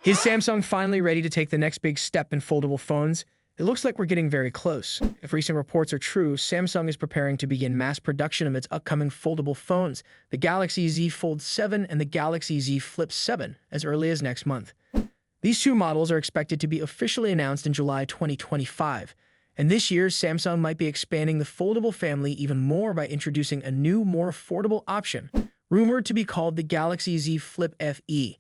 Is Samsung finally ready to take the next big step in foldable phones? It looks like we're getting very close. If recent reports are true, Samsung is preparing to begin mass production of its upcoming foldable phones, the Galaxy Z Fold 7 and the Galaxy Z Flip 7, as early as next month. These two models are expected to be officially announced in July 2025, and this year Samsung might be expanding the foldable family even more by introducing a new, more affordable option, rumored to be called the Galaxy Z Flip FE.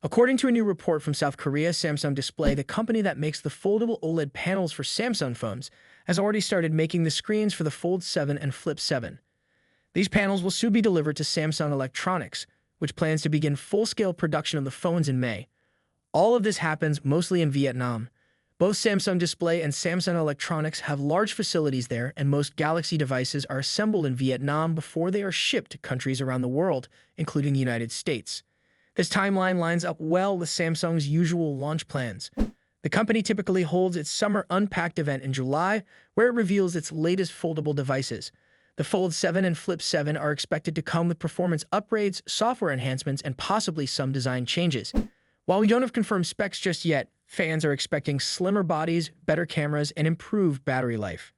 According to a new report from South Korea, Samsung Display, the company that makes the foldable OLED panels for Samsung phones, has already started making the screens for the Fold 7 and Flip 7. These panels will soon be delivered to Samsung Electronics, which plans to begin full-scale production of the phones in May. All of this happens mostly in Vietnam. Both Samsung Display and Samsung Electronics have large facilities there, and most Galaxy devices are assembled in Vietnam before they are shipped to countries around the world, including the United States. This timeline lines up well with Samsung's usual launch plans. The company typically holds its Summer Unpacked event in July, where it reveals its latest foldable devices. The Fold 7 and Flip 7 are expected to come with performance upgrades, software enhancements, and possibly some design changes. While we don't have confirmed specs just yet, fans are expecting slimmer bodies, better cameras, and improved battery life.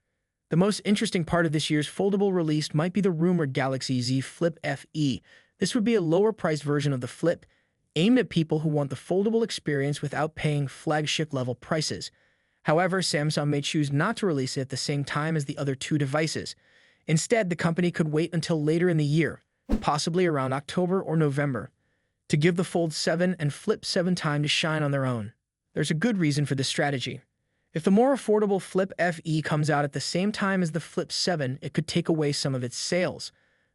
The most interesting part of this year's foldable release might be the rumored Galaxy Z Flip FE. This would be a lower-priced version of the Flip, aimed at people who want the foldable experience without paying flagship-level prices. However, Samsung may choose not to release it at the same time as the other two devices. Instead, the company could wait until later in the year, possibly around October or November, to give the Fold 7 and Flip 7 time to shine on their own. There's a good reason for this strategy. If the more affordable Flip FE comes out at the same time as the Flip 7, it could take away some of its sales.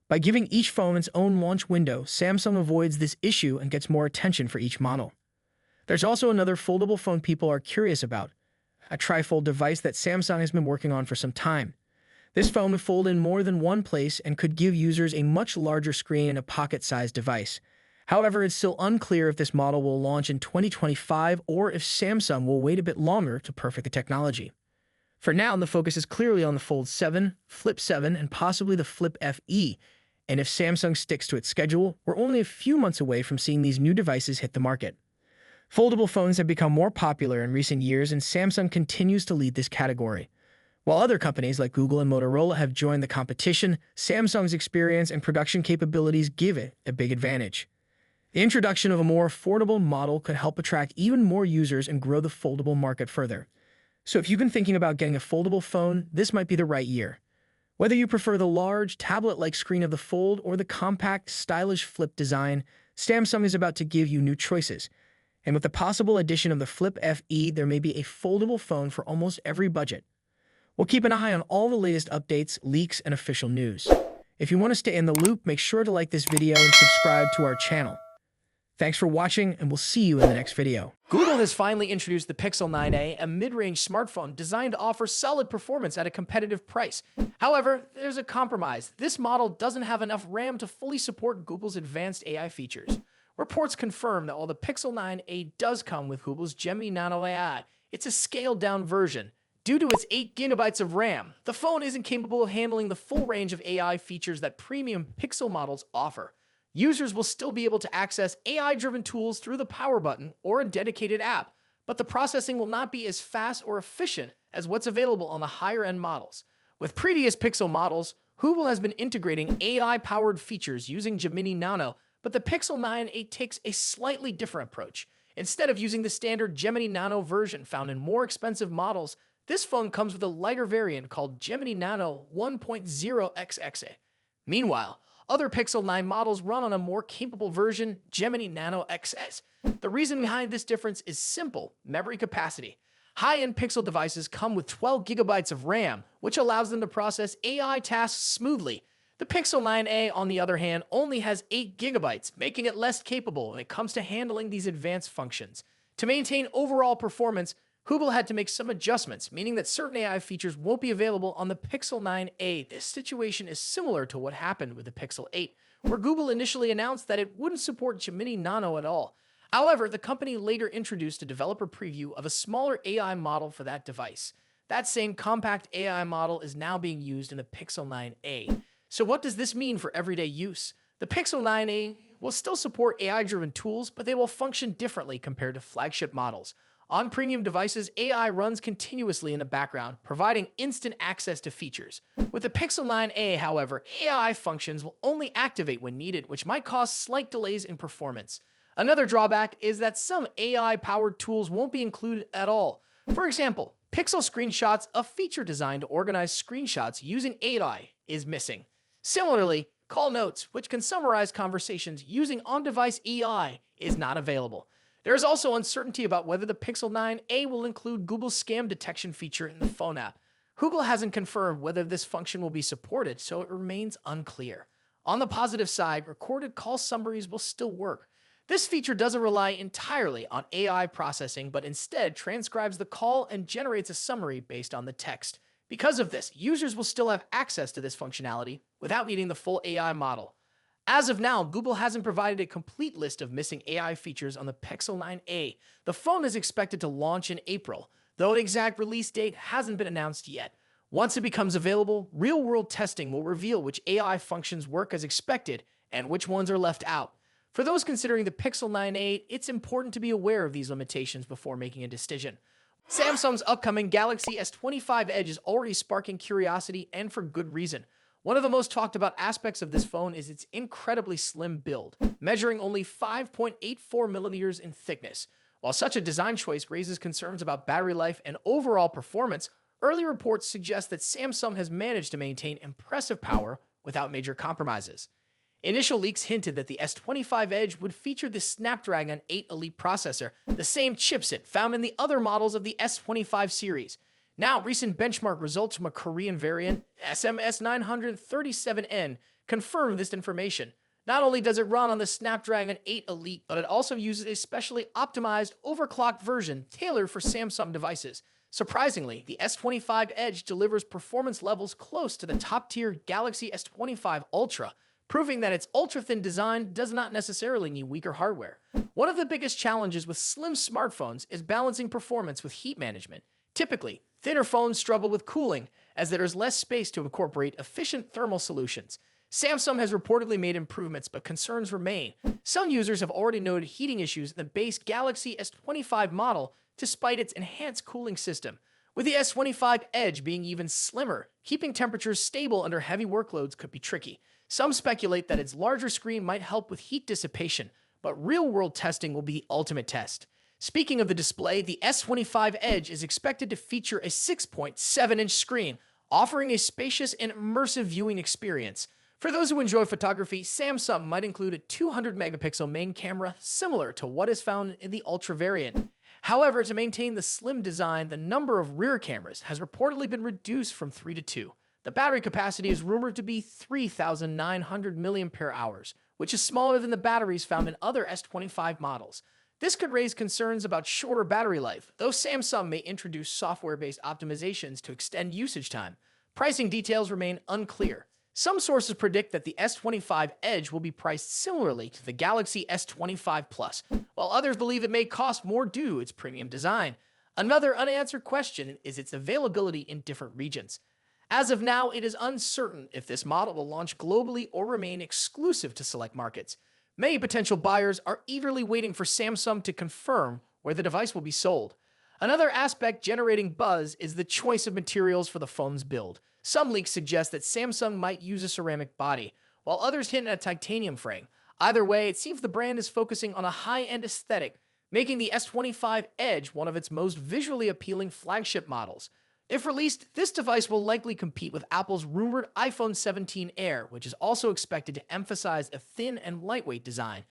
By giving each phone its own launch window, Samsung avoids this issue and gets more attention for each model. There's also another foldable phone people are curious about, a trifold device that Samsung has been working on for some time. This phone would fold in more than one place and could give users a much larger screen and a pocket-sized device. However, it's still unclear if this model will launch in 2025 or if Samsung will wait a bit longer to perfect the technology. For now, the focus is clearly on the Fold 7, Flip 7, and possibly the Flip FE. And if Samsung sticks to its schedule, we're only a few months away from seeing these new devices hit the market. Foldable phones have become more popular in recent years, and Samsung continues to lead this category. While other companies like Google and Motorola have joined the competition, Samsung's experience and production capabilities give it a big advantage. The introduction of a more affordable model could help attract even more users and grow the foldable market further. So if you've been thinking about getting a foldable phone, this might be the right year. Whether you prefer the large, tablet-like screen of the Fold or the compact, stylish Flip design, Samsung is about to give you new choices. And with the possible addition of the Flip FE, there may be a foldable phone for almost every budget. We'll keep an eye on all the latest updates, leaks, and official news. If you want to stay in the loop, make sure to like this video and subscribe to our channel. Thanks for watching, and we'll see you in the next video. Google has finally introduced the Pixel 9a, a mid-range smartphone designed to offer solid performance at a competitive price. However, there's a compromise. This model doesn't have enough RAM to fully support Google's advanced AI features. Reports confirm that while the Pixel 9a does come with Google's Gemini Nano AI, it's a scaled-down version. Due to its 8 GB of RAM, the phone isn't capable of handling the full range of AI features that premium Pixel models offer. Users will still be able to access AI-driven tools through the power button or a dedicated app, but the processing will not be as fast or efficient as what's available on the higher-end models. With previous Pixel models, Google has been integrating AI-powered features using Gemini Nano, but the Pixel 9a takes a slightly different approach. Instead of using the standard Gemini Nano version found in more expensive models, this phone comes with a lighter variant called Gemini Nano 1.0XXA. Meanwhile, other Pixel 9 models run on a more capable version, Gemini Nano XS. The reason behind this difference is simple: memory capacity. High-end Pixel devices come with 12 GB of RAM, which allows them to process AI tasks smoothly. The Pixel 9a, on the other hand, only has 8 GB, making it less capable when it comes to handling these advanced functions. To maintain overall performance, Google had to make some adjustments, meaning that certain AI features won't be available on the Pixel 9a. This situation is similar to what happened with the Pixel 8, where Google initially announced that it wouldn't support Gemini Nano at all. However, the company later introduced a developer preview of a smaller AI model for that device. That same compact AI model is now being used in the Pixel 9a. So what does this mean for everyday use? The Pixel 9a will still support AI-driven tools, but they will function differently compared to flagship models. On premium devices, AI runs continuously in the background, providing instant access to features. With the Pixel 9a, however, AI functions will only activate when needed, which might cause slight delays in performance. Another drawback is that some AI-powered tools won't be included at all. For example, Pixel Screenshots, a feature designed to organize screenshots using AI, is missing. Similarly, Call Notes, which can summarize conversations using on-device AI, is not available. There is also uncertainty about whether the Pixel 9a will include Google's scam detection feature in the phone app. Google hasn't confirmed whether this function will be supported, so it remains unclear. On the positive side, recorded call summaries will still work. This feature doesn't rely entirely on AI processing, but instead transcribes the call and generates a summary based on the text. Because of this, users will still have access to this functionality without needing the full AI model. As of now, Google hasn't provided a complete list of missing AI features on the Pixel 9a. The phone is expected to launch in April, though an exact release date hasn't been announced yet. Once it becomes available, real-world testing will reveal which AI functions work as expected and which ones are left out. For those considering the Pixel 9a, it's important to be aware of these limitations before making a decision. Samsung's upcoming Galaxy S25 Edge is already sparking curiosity, and for good reason. One of the most talked about aspects of this phone is its incredibly slim build, measuring only 5.84 millimeters in thickness. While such a design choice raises concerns about battery life and overall performance, early reports suggest that Samsung has managed to maintain impressive power without major compromises. Initial leaks hinted that the S25 Edge would feature the Snapdragon 8 Elite processor, the same chipset found in the other models of the S25 series. Now, recent benchmark results from a Korean variant, SMS937N, confirm this information. Not only does it run on the Snapdragon 8 Elite, but it also uses a specially optimized, overclocked version tailored for Samsung devices. Surprisingly, the S25 Edge delivers performance levels close to the top-tier Galaxy S25 Ultra, proving that its ultra-thin design does not necessarily need weaker hardware. One of the biggest challenges with slim smartphones is balancing performance with heat management. Typically, thinner phones struggle with cooling, as there is less space to incorporate efficient thermal solutions. Samsung has reportedly made improvements, but concerns remain. Some users have already noted heating issues in the base Galaxy S25 model, despite its enhanced cooling system. With the S25 Edge being even slimmer, keeping temperatures stable under heavy workloads could be tricky. Some speculate that its larger screen might help with heat dissipation, but real-world testing will be the ultimate test. Speaking of the display, the S25 Edge is expected to feature a 6.7-inch screen, offering a spacious and immersive viewing experience. For those who enjoy photography, Samsung might include a 200-megapixel main camera similar to what is found in the Ultra variant. However, to maintain the slim design, the number of rear cameras has reportedly been reduced from 3 to 2. The battery capacity is rumored to be 3,900 mAh, which is smaller than the batteries found in other S25 models. This could raise concerns about shorter battery life, though Samsung may introduce software-based optimizations to extend usage time. Pricing details remain unclear. Some sources predict that the S25 Edge will be priced similarly to the Galaxy S25 Plus, while others believe it may cost more due to its premium design. Another unanswered question is its availability in different regions. As of now, it is uncertain if this model will launch globally or remain exclusive to select markets. Many potential buyers are eagerly waiting for Samsung to confirm where the device will be sold. Another aspect generating buzz is the choice of materials for the phone's build. Some leaks suggest that Samsung might use a ceramic body, while others hint at a titanium frame. Either way, it seems the brand is focusing on a high-end aesthetic, making the S25 Edge one of its most visually appealing flagship models. If released, this device will likely compete with Apple's rumored iPhone 17 Air, which is also expected to emphasize a thin and lightweight design.